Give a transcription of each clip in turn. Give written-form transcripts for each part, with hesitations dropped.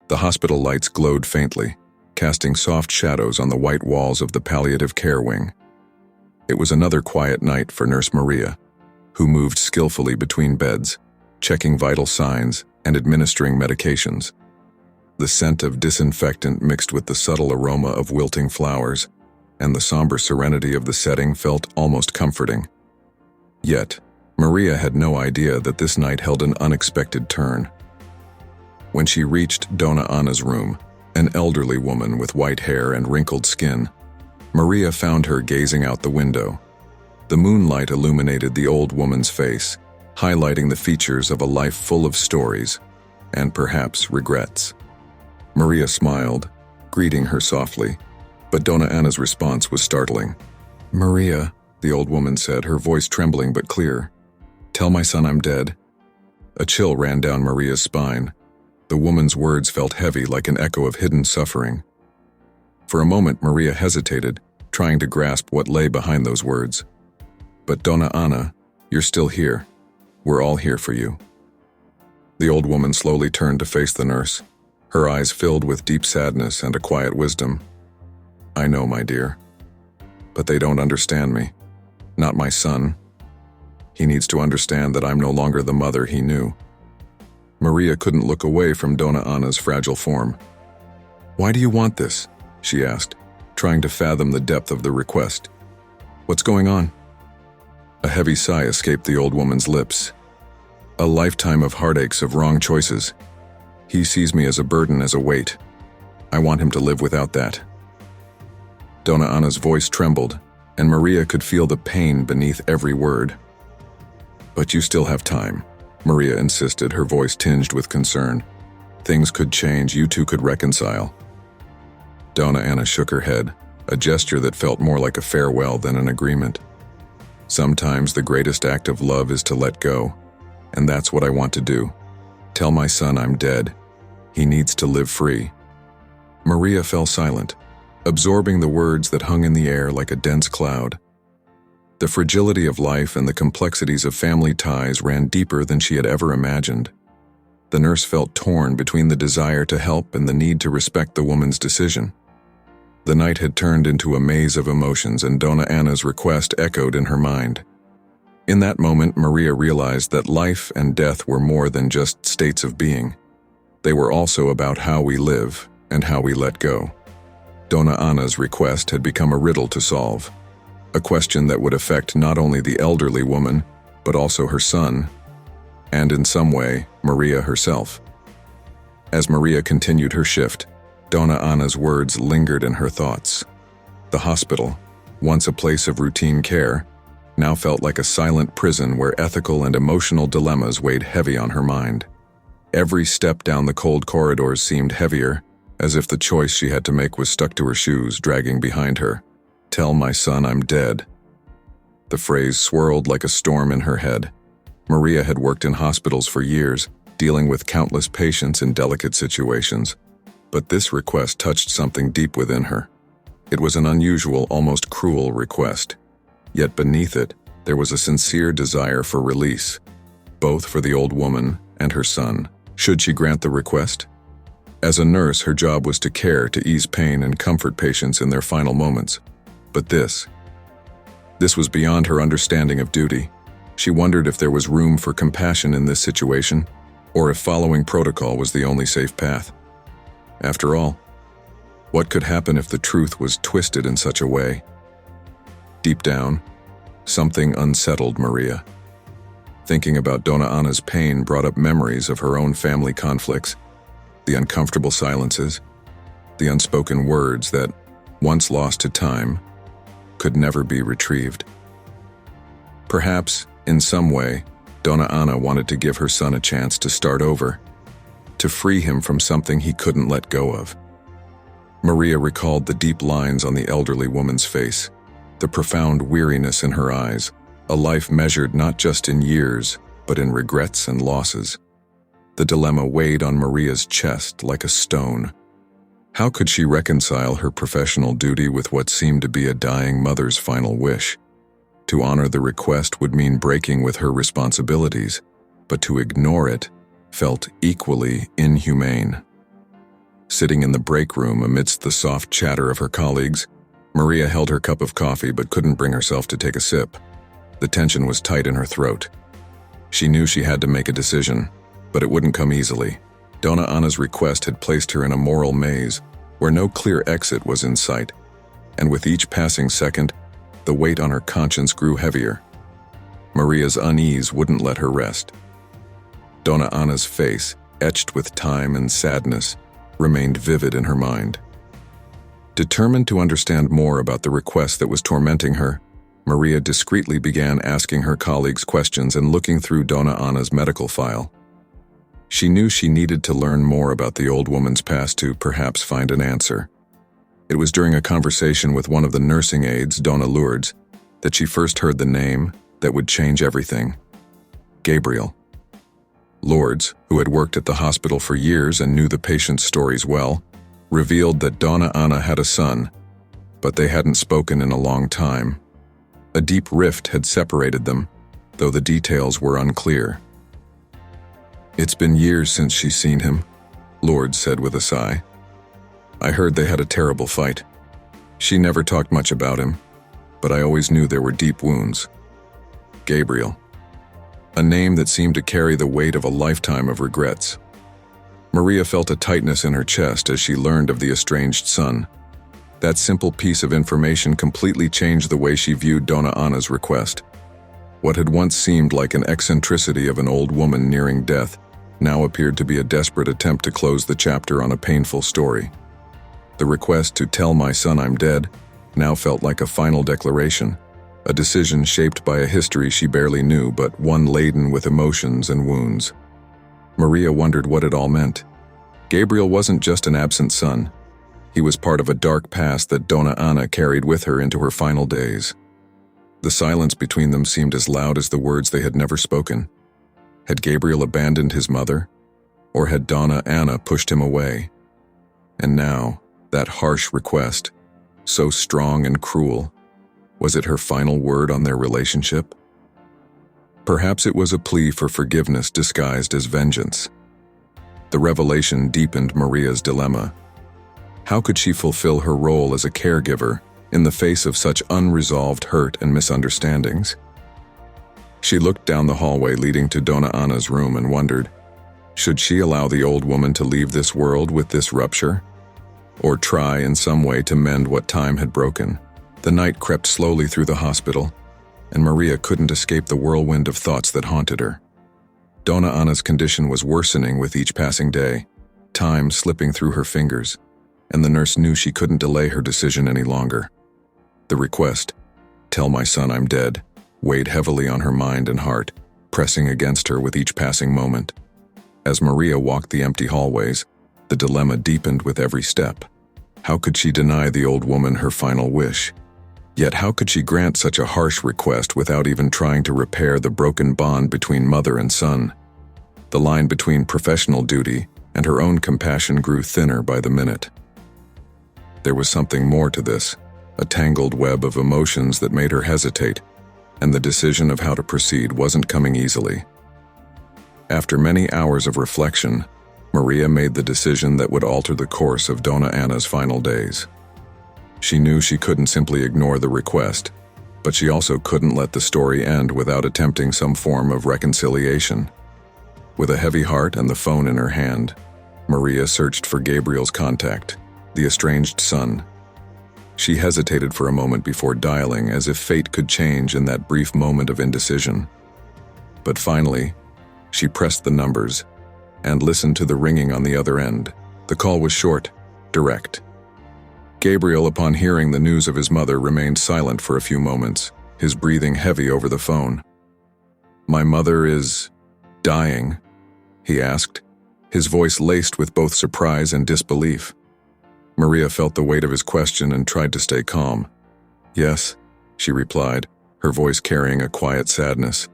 The hospital lights glowed faintly, casting soft shadows on the white walls of the palliative care wing. It was another quiet night for Nurse Maria, who moved skillfully between beds, checking vital signs and administering medications. The scent of disinfectant mixed with the subtle aroma of wilting flowers, and the somber serenity of the setting felt almost comforting. Yet, Maria had no idea that this night held an unexpected turn. When she reached Dona Ana's room, an elderly woman with white hair and wrinkled skin, Maria found her gazing out the window. The moonlight illuminated the old woman's face, highlighting the features of a life full of stories, and perhaps regrets. Maria smiled, greeting her softly, but Dona Ana's response was startling. "Maria," the old woman said, her voice trembling but clear, "tell my son I'm dead." A chill ran down Maria's spine. The woman's words felt heavy like an echo of hidden suffering. For a moment, Maria hesitated, trying to grasp what lay behind those words. "But Dona Ana, you're still here. We're all here for you." The old woman slowly turned to face the nurse, her eyes filled with deep sadness and a quiet wisdom. "I know, my dear. But they don't understand me. Not my son. He needs to understand that I'm no longer the mother he knew." Maria couldn't look away from Dona Ana's fragile form. "Why do you want this?" she asked, trying to fathom the depth of the request. "What's going on?" A heavy sigh escaped the old woman's lips. "A lifetime of heartaches of wrong choices. He sees me as a burden, as a weight. I want him to live without that." Dona Ana's voice trembled, and Maria could feel the pain beneath every word. "But you still have time," Maria insisted, her voice tinged with concern. "Things could change, you two could reconcile." Dona Ana shook her head, a gesture that felt more like a farewell than an agreement. "Sometimes the greatest act of love is to let go, and that's what I want to do. Tell my son I'm dead. He needs to live free." Maria fell silent, absorbing the words that hung in the air like a dense cloud. The fragility of life and the complexities of family ties ran deeper than she had ever imagined. The nurse felt torn between the desire to help and the need to respect the woman's decision. The night had turned into a maze of emotions, and Dona Ana's request echoed in her mind. In that moment, Maria realized that life and death were more than just states of being. They were also about how we live and how we let go. Dona Ana's request had become a riddle to solve, a question that would affect not only the elderly woman, but also her son, and in some way, Maria herself. As Maria continued her shift, Dona Ana's words lingered in her thoughts. The hospital, once a place of routine care, now felt like a silent prison where ethical and emotional dilemmas weighed heavy on her mind. Every step down the cold corridors seemed heavier, as if the choice she had to make was stuck to her shoes, dragging behind her. "Tell my son I'm dead." The phrase swirled like a storm in her head. Maria had worked in hospitals for years, dealing with countless patients in delicate situations. But this request touched something deep within her. It was an unusual, almost cruel request. Yet beneath it, there was a sincere desire for release, both for the old woman and her son. Should she grant the request? As a nurse, her job was to care, to ease pain and comfort patients in their final moments. But this was beyond her understanding of duty. She wondered if there was room for compassion in this situation, or if following protocol was the only safe path. After all, what could happen if the truth was twisted in such a way? Deep down, something unsettled Maria. Thinking about Dona Ana's pain brought up memories of her own family conflicts, the uncomfortable silences, the unspoken words that, once lost to time, could never be retrieved. Perhaps, in some way, Dona Ana wanted to give her son a chance to start over, to free him from something he couldn't let go of. Maria recalled the deep lines on the elderly woman's face, the profound weariness in her eyes, a life measured not just in years, but in regrets and losses. The dilemma weighed on Maria's chest like a stone. How could she reconcile her professional duty with what seemed to be a dying mother's final wish? To honor the request would mean breaking with her responsibilities, but to ignore it felt equally inhumane. Sitting in the break room amidst the soft chatter of her colleagues, Maria held her cup of coffee but couldn't bring herself to take a sip. The tension was tight in her throat. She knew she had to make a decision, but it wouldn't come easily. Donna Ana's request had placed her in a moral maze where no clear exit was in sight, and with each passing second, the weight on her conscience grew heavier. Maria's unease wouldn't let her rest. Donna Ana's face, etched with time and sadness, remained vivid in her mind. Determined to understand more about the request that was tormenting her, Maria discreetly began asking her colleagues questions and looking through Donna Ana's medical file. She knew she needed to learn more about the old woman's past to perhaps find an answer. It was during a conversation with one of the nursing aides, Donna Lourdes, that she first heard the name that would change everything: Gabriel. Lourdes, who had worked at the hospital for years and knew the patient's stories well, revealed that Donna Ana had a son, but they hadn't spoken in a long time. A deep rift had separated them, though the details were unclear. "It's been years since she's seen him," Lourdes said with a sigh. "I heard they had a terrible fight. She never talked much about him, but I always knew there were deep wounds." Gabriel. A name that seemed to carry the weight of a lifetime of regrets. Maria felt a tightness in her chest as she learned of the estranged son. That simple piece of information completely changed the way she viewed Donna Ana's request. What had once seemed like an eccentricity of an old woman nearing death now appeared to be a desperate attempt to close the chapter on a painful story. The request to tell my son I'm dead now felt like a final declaration, a decision shaped by a history she barely knew, but one laden with emotions and wounds. Maria wondered what it all meant. Gabriel wasn't just an absent son. He was part of a dark past that Donna Ana carried with her into her final days. The silence between them seemed as loud as the words they had never spoken. Had Gabriel abandoned his mother? Or had Donna Ana pushed him away? And now, that harsh request, so strong and cruel, was it her final word on their relationship? Perhaps it was a plea for forgiveness disguised as vengeance. The revelation deepened Maria's dilemma. How could she fulfill her role as a caregiver in the face of such unresolved hurt and misunderstandings? She looked down the hallway leading to Donna Ana's room and wondered, should she allow the old woman to leave this world with this rupture? Or try in some way to mend what time had broken? The night crept slowly through the hospital, and Maria couldn't escape the whirlwind of thoughts that haunted her. Donna Ana's condition was worsening with each passing day, time slipping through her fingers, and the nurse knew she couldn't delay her decision any longer. The request, "Tell my son I'm dead," weighed heavily on her mind and heart, pressing against her with each passing moment. As Maria walked the empty hallways, the dilemma deepened with every step. How could she deny the old woman her final wish? Yet how could she grant such a harsh request without even trying to repair the broken bond between mother and son? The line between professional duty and her own compassion grew thinner by the minute. There was something more to this, a tangled web of emotions that made her hesitate, and the decision of how to proceed wasn't coming easily. After many hours of reflection, Maria made the decision that would alter the course of Donna Ana's final days. She knew she couldn't simply ignore the request, but she also couldn't let the story end without attempting some form of reconciliation. With a heavy heart and the phone in her hand, Maria searched for Gabriel's contact, the estranged son. She hesitated for a moment before dialing, as if fate could change in that brief moment of indecision. But finally, she pressed the numbers and listened to the ringing on the other end. The call was short, direct. Gabriel, upon hearing the news of his mother, remained silent for a few moments, his breathing heavy over the phone. "My mother is dying?" he asked, his voice laced with both surprise and disbelief. Maria felt the weight of his question and tried to stay calm. "Yes," she replied, her voice carrying a quiet sadness.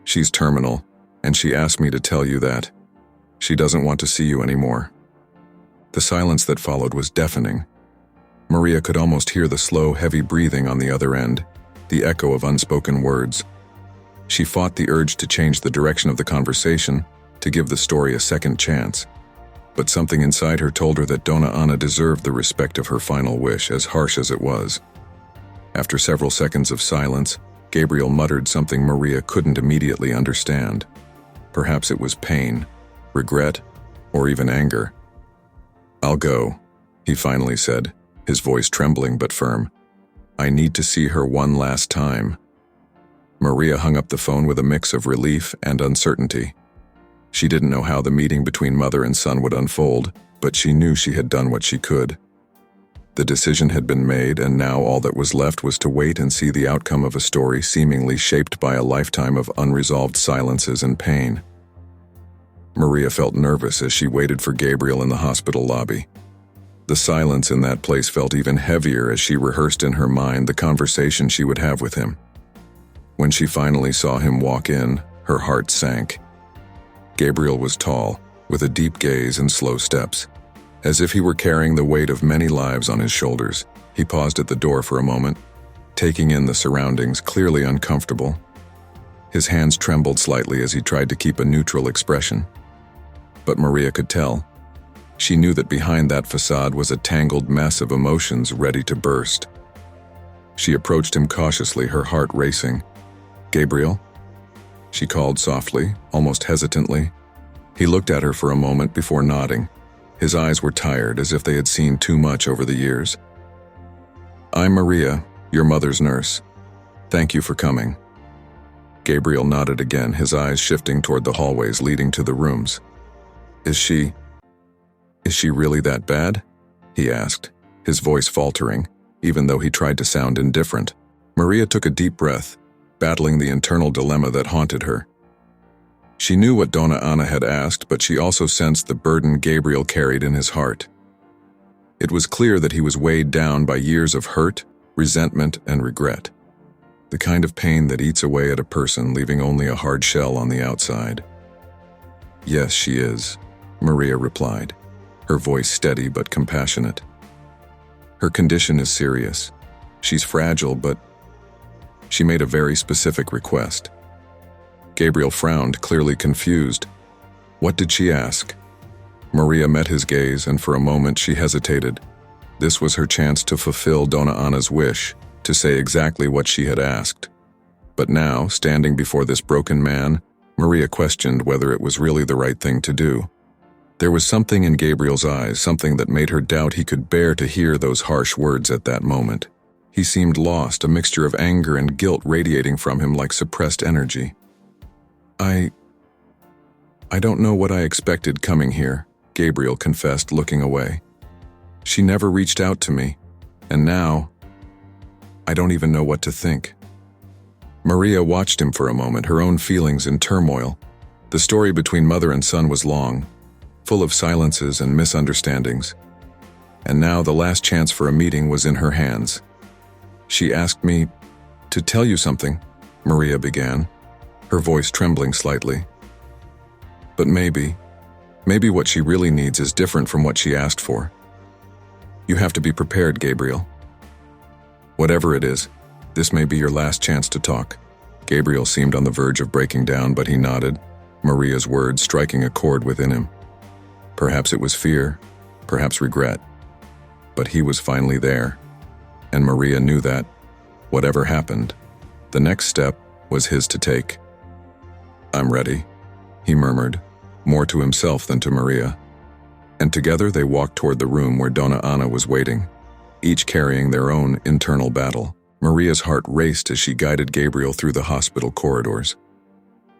"She's terminal, and she asked me to tell you that. She doesn't want to see you anymore." The silence that followed was deafening. Maria could almost hear the slow, heavy breathing on the other end, the echo of unspoken words. She fought the urge to change the direction of the conversation, to give the story a second chance. but something inside her told her that Dona Ana deserved the respect of her final wish, as harsh as it was. After several seconds of silence, Gabriel muttered something Maria couldn't immediately understand. Perhaps it was pain, regret, or even anger. "I'll go," he finally said, his voice trembling but firm. "I need to see her one last time." Maria hung up the phone with a mix of relief and uncertainty. She didn't know how the meeting between mother and son would unfold, but she knew she had done what she could. The decision had been made, and now all that was left was to wait and see the outcome of a story seemingly shaped by a lifetime of unresolved silences and pain. Maria felt nervous as she waited for Gabriel in the hospital lobby. The silence in that place felt even heavier as she rehearsed in her mind the conversation she would have with him. When she finally saw him walk in, her heart sank. Gabriel was tall, with a deep gaze and slow steps. As if he were carrying the weight of many lives on his shoulders, he paused at the door for a moment, taking in the surroundings, clearly uncomfortable. His hands trembled slightly as he tried to keep a neutral expression. But Maria could tell. She knew that behind that facade was a tangled mess of emotions ready to burst. She approached him cautiously, her heart racing. "Gabriel?" she called softly, almost hesitantly. He looked at her for a moment before nodding. His eyes were tired, as if they had seen too much over the years. "I'm Maria, your mother's nurse. Thank you for coming." Gabriel nodded again, his eyes shifting toward the hallways leading to the rooms. Is she really that bad?" he asked, his voice faltering, even though he tried to sound indifferent. Maria took a deep breath, battling the internal dilemma that haunted her. She knew what Dona Ana had asked, but she also sensed the burden Gabriel carried in his heart. It was clear that he was weighed down by years of hurt, resentment, and regret. The kind of pain that eats away at a person, leaving only a hard shell on the outside. "Yes, she is," Maria replied, her voice steady but compassionate. "Her condition is serious. She's fragile, but..." She made a very specific request. Gabriel frowned, clearly confused. What did she ask? Maria met his gaze, and for a moment she hesitated. This was her chance to fulfill Dona Ana's wish, to say exactly what she had asked. But now, standing before this broken man, Maria questioned whether it was really the right thing to do. There was something in Gabriel's eyes, something that made her doubt he could bear to hear those harsh words at that moment. He seemed lost, a mixture of anger and guilt radiating from him like suppressed energy. I don't know what I expected coming here," Gabriel confessed, looking away. "She never reached out to me, and now, I don't even know what to think." Maria watched him for a moment, her own feelings in turmoil. The story between mother and son was long, full of silences and misunderstandings. And now the last chance for a meeting was in her hands. "She asked me to tell you something," Maria began, her voice trembling slightly. "But maybe what she really needs is different from what she asked for. You have to be prepared, Gabriel. Whatever it is, this may be your last chance to talk." Gabriel seemed on the verge of breaking down, but he nodded, Maria's words striking a chord within him. Perhaps it was fear, perhaps regret. But he was finally there, and Maria knew that, whatever happened, the next step was his to take. "I'm ready," he murmured, more to himself than to Maria. And together they walked toward the room where Dona Ana was waiting, each carrying their own internal battle. Maria's heart raced as she guided Gabriel through the hospital corridors.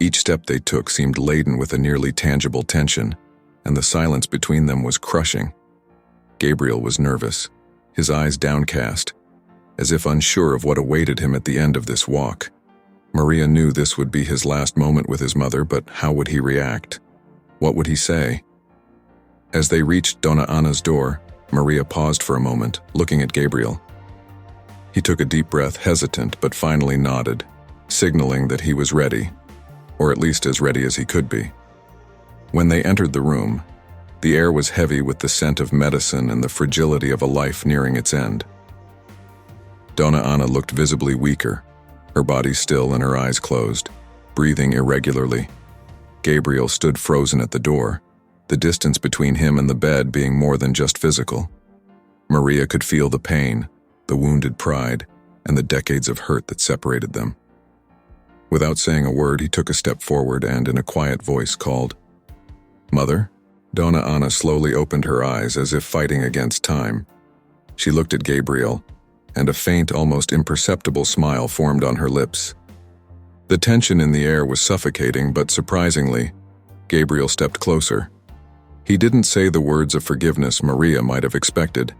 Each step they took seemed laden with a nearly tangible tension, and the silence between them was crushing. Gabriel was nervous, his eyes downcast, as if unsure of what awaited him at the end of this walk. Maria knew this would be his last moment with his mother, but how would he react? What would he say? As they reached Dona Ana's door, Maria paused for a moment, looking at Gabriel. He took a deep breath, hesitant, but finally nodded, signaling that he was ready, or at least as ready as he could be. When they entered the room, the air was heavy with the scent of medicine and the fragility of a life nearing its end. Dona Ana looked visibly weaker, her body still and her eyes closed, breathing irregularly. Gabriel stood frozen at the door, the distance between him and the bed being more than just physical. Maria could feel the pain, the wounded pride, and the decades of hurt that separated them. Without saying a word, he took a step forward and, in a quiet voice, called, "Mother?" Donna Ana slowly opened her eyes as if fighting against time. She looked at Gabriel, and a faint, almost imperceptible smile formed on her lips. The tension in the air was suffocating, but surprisingly, Gabriel stepped closer. He didn't say the words of forgiveness Maria might have expected.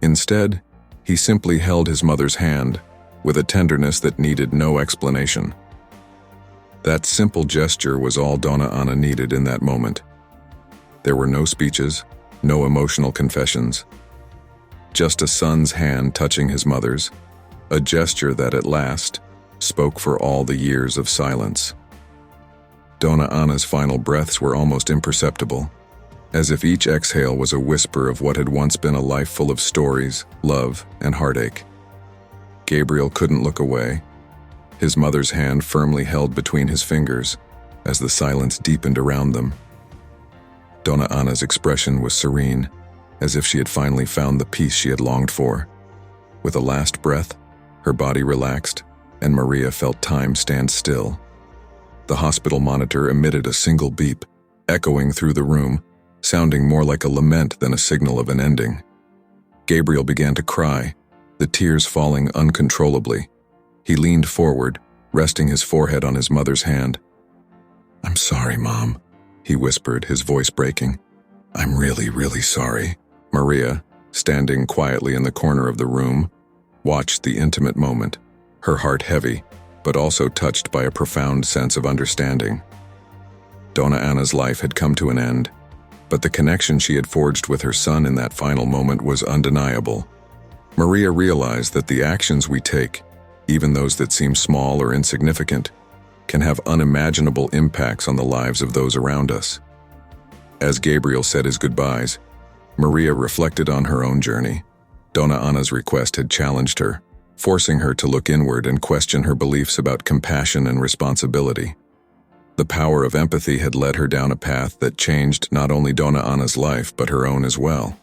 Instead, he simply held his mother's hand with a tenderness that needed no explanation. That simple gesture was all Donna Ana needed in that moment. There were no speeches, no emotional confessions. Just a son's hand touching his mother's, a gesture that at last spoke for all the years of silence. Donna Ana's final breaths were almost imperceptible, as if each exhale was a whisper of what had once been a life full of stories, love, and heartache. Gabriel couldn't look away, his mother's hand firmly held between his fingers as the silence deepened around them. Donna Ana's expression was serene, as if she had finally found the peace she had longed for. With a last breath, her body relaxed, and Maria felt time stand still. The hospital monitor emitted a single beep, echoing through the room, sounding more like a lament than a signal of an ending. Gabriel began to cry, the tears falling uncontrollably. He leaned forward, resting his forehead on his mother's hand. "I'm sorry, Mom," he whispered, his voice breaking. "I'm really, really sorry." Maria, standing quietly in the corner of the room, watched the intimate moment, her heart heavy, but also touched by a profound sense of understanding. Donna Ana's life had come to an end, but the connection she had forged with her son in that final moment was undeniable. Maria realized that the actions we take, even those that seem small or insignificant, can have unimaginable impacts on the lives of those around us. As Gabriel said his goodbyes, Maria reflected on her own journey. Donna Ana's request had challenged her, forcing her to look inward and question her beliefs about compassion and responsibility. The power of empathy had led her down a path that changed not only Donna Ana's life but her own as well.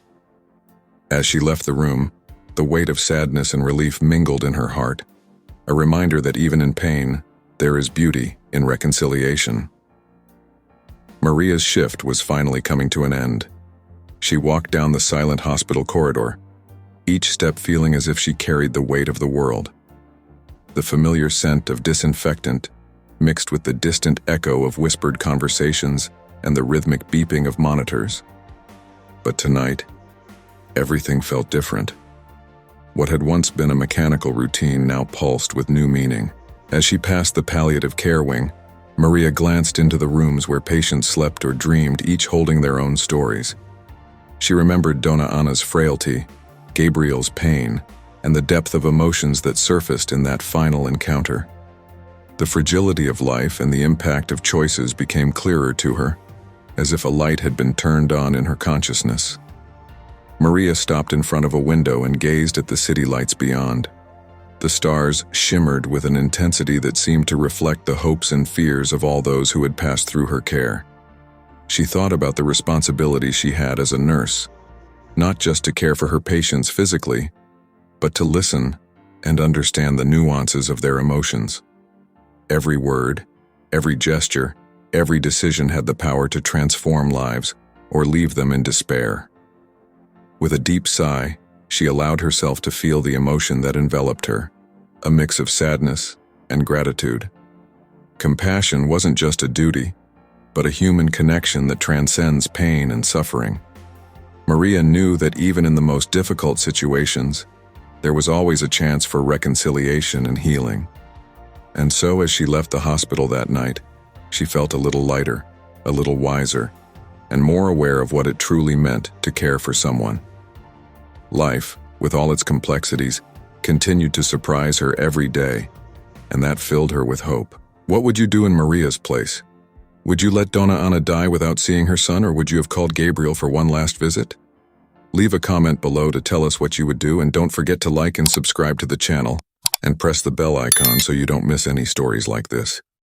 As she left the room, the weight of sadness and relief mingled in her heart, a reminder that even in pain, there is beauty in reconciliation. Maria's shift was finally coming to an end. She walked down the silent hospital corridor, each step feeling as if she carried the weight of the world. The familiar scent of disinfectant mixed with the distant echo of whispered conversations and the rhythmic beeping of monitors. But tonight, everything felt different. What had once been a mechanical routine now pulsed with new meaning. As she passed the palliative care wing, Maria glanced into the rooms where patients slept or dreamed, each holding their own stories. She remembered Donna Ana's frailty, Gabriel's pain, and the depth of emotions that surfaced in that final encounter. The fragility of life and the impact of choices became clearer to her, as if a light had been turned on in her consciousness. Maria stopped in front of a window and gazed at the city lights beyond. The stars shimmered with an intensity that seemed to reflect the hopes and fears of all those who had passed through her care. She thought about the responsibility she had as a nurse, not just to care for her patients physically, but to listen and understand the nuances of their emotions. Every word, every gesture, every decision had the power to transform lives or leave them in despair. With a deep sigh, she allowed herself to feel the emotion that enveloped her, a mix of sadness and gratitude. Compassion wasn't just a duty, but a human connection that transcends pain and suffering. Maria knew that even in the most difficult situations, there was always a chance for reconciliation and healing. And so as she left the hospital that night, she felt a little lighter, a little wiser, and more aware of what it truly meant to care for someone. Life, with all its complexities, continued to surprise her every day, and that filled her with hope. What would you do in Maria's place? Would you let Donna Ana die without seeing her son, or would you have called Gabriel for one last visit? Leave a comment below to tell us what you would do, and don't forget to like and subscribe to the channel, and press the bell icon so you don't miss any stories like this.